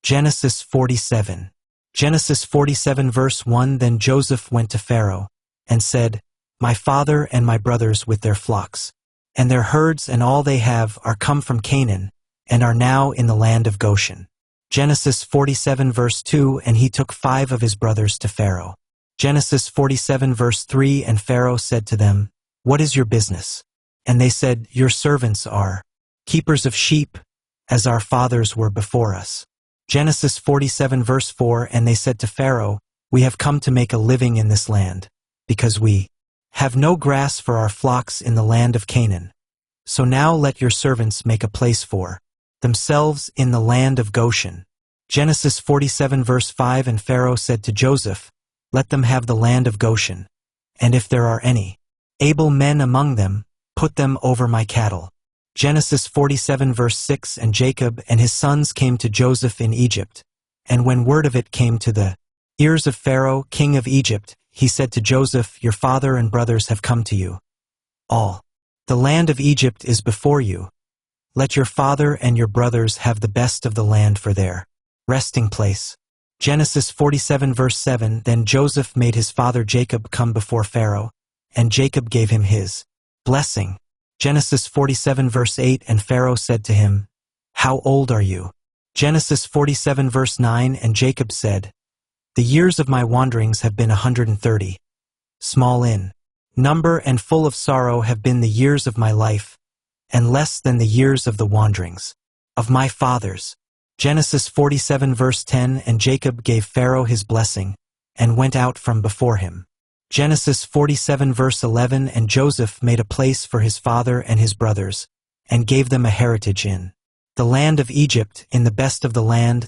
Genesis 47. Genesis 47 verse 1 Then Joseph went to Pharaoh, and said, My father and my brothers with their flocks, and their herds and all they have are come from Canaan, and are now in the land of Goshen. Genesis 47 verse 2 And he took 5 of his brothers to Pharaoh. Genesis 47 verse 3 And Pharaoh said to them, What is your business? And they said, Your servants are keepers of sheep, as our fathers were before us. Genesis 47 verse 4 And they said to Pharaoh, We have come to make a living in this land, because we have no grass for our flocks in the land of Canaan. So now let your servants make a place for themselves in the land of Goshen. Genesis 47 verse 5 And Pharaoh said to Joseph, Let them have the land of Goshen, and if there are any able men among them, put them over my cattle. Genesis 47 verse 6 And Jacob and his sons came to Joseph in Egypt, and when word of it came to the ears of Pharaoh, king of Egypt, he said to Joseph, Your father and brothers have come to you. All the land of Egypt is before you. Let your father and your brothers have the best of the land for their resting place. Genesis 47 verse 7 Then Joseph made his father Jacob come before Pharaoh, and Jacob gave him his blessing. Genesis 47 verse 8 And Pharaoh said to him, How old are you? Genesis 47 verse 9 And Jacob said, The years of my wanderings have been 130. Small in number and full of sorrow have been the years of my life, and less than the years of the wanderings of my fathers. Genesis 47 verse 10 And Jacob gave Pharaoh his blessing, and went out from before him. Genesis 47 verse 11 And Joseph made a place for his father and his brothers, and gave them a heritage in the land of Egypt, in the best of the land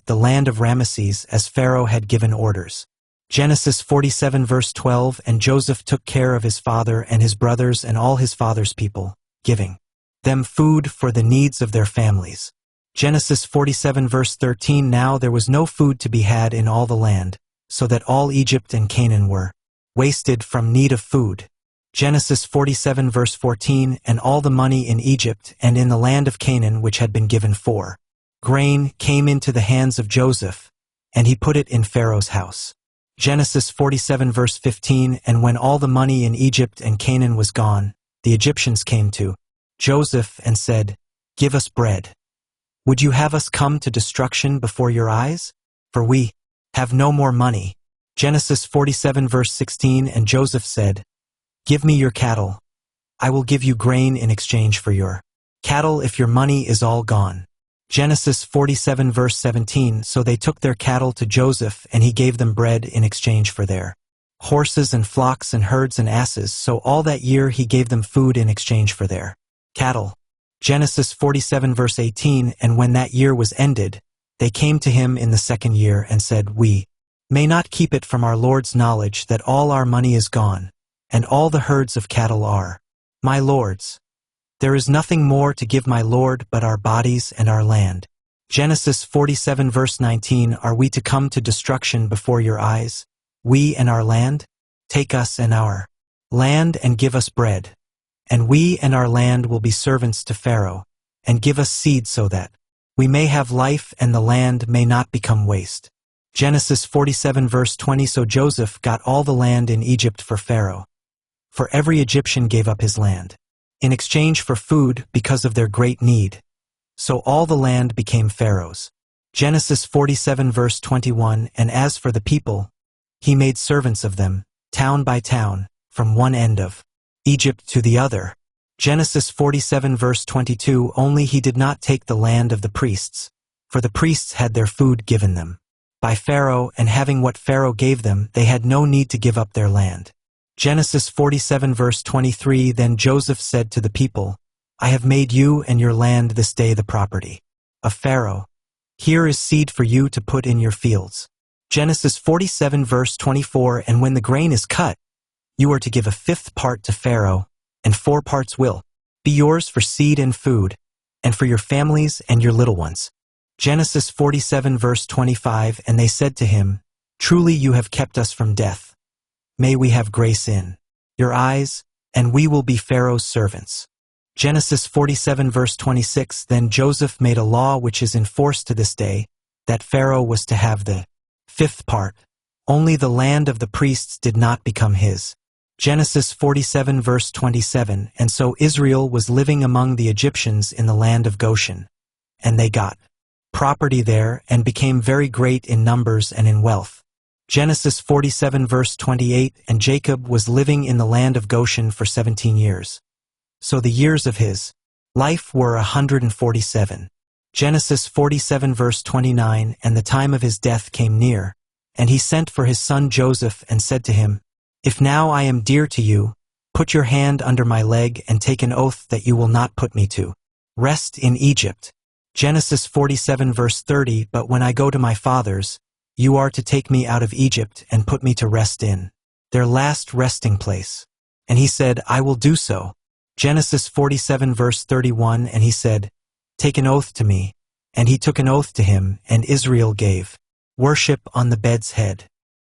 of Ramesses, as Pharaoh had given orders. Genesis 47 verse 12 And Joseph took care of his father and his brothers and all his father's people, giving them food for the needs of their families. Genesis 47 verse 13 Now there was no food to be had in all the land, so that all Egypt and Canaan were wasted from need of food. Genesis 47 verse 14 And all the money in Egypt and in the land of Canaan which had been given for grain came into the hands of Joseph, and he put it in Pharaoh's house. Genesis 47 verse 15 And when all the money in Egypt and Canaan was gone, the Egyptians came to Joseph and said, Give us bread. Would you have us come to destruction before your eyes? For we have no more money. Genesis 47 verse 16 And Joseph said, Give me your cattle. I will give you grain in exchange for your cattle if your money is all gone. Genesis 47 verse 17 So they took their cattle to Joseph, and he gave them bread in exchange for their horses and flocks and herds and asses, so all that year he gave them food in exchange for their cattle. Genesis 47 verse 18 And when that year was ended, they came to him in the second year and said, We may not keep it from our Lord's knowledge that all our money is gone, and all the herds of cattle are my Lord's. There is nothing more to give my Lord but our bodies and our land. Genesis 47 verse 19 Are we to come to destruction before your eyes, we and our land? Take us and our land and give us bread, and we and our land will be servants to Pharaoh, and give us seed so that we may have life and the land may not become waste. Genesis 47 verse 20 So Joseph got all the land in Egypt for Pharaoh, for every Egyptian gave up his land in exchange for food because of their great need. So all the land became Pharaoh's. Genesis 47 verse 21 And as for the people, he made servants of them, town by town, from one end of Egypt to the other. Genesis 47 verse 22 Only he did not take the land of the priests, for the priests had their food given them by Pharaoh, and having what Pharaoh gave them, they had no need to give up their land. Genesis 47 verse 23 Then Joseph said to the people, I have made you and your land this day the property of Pharaoh. Here is seed for you to put in your fields. Genesis 47 verse 24 And when the grain is cut, you are to give a 5th part to Pharaoh, and 4 parts will be yours for seed and food, and for your families and your little ones. Genesis 47 verse 25 And they said to him, Truly you have kept us from death. May we have grace in your eyes, and we will be Pharaoh's servants. Genesis 47 verse 26 Then Joseph made a law which is in force to this day, that Pharaoh was to have the fifth part. Only the land of the priests did not become his. Genesis 47 verse 27. And so Israel was living among the Egyptians in the land of Goshen. And they got property there and became very great in numbers and in wealth. Genesis 47 verse 28. And Jacob was living in the land of Goshen for 17 years. So the years of his life were 147. Genesis 47 verse 29. And the time of his death came near, and he sent for his son Joseph and said to him, If now I am dear to you, put your hand under my leg and take an oath that you will not put me to rest in Egypt. Genesis 47 verse 30. But when I go to my fathers, you are to take me out of Egypt and put me to rest in their last resting place. And he said, I will do so. Genesis 47 verse 31. And he said, Take an oath to me. And he took an oath to him, and Israel gave worship on the bed's head.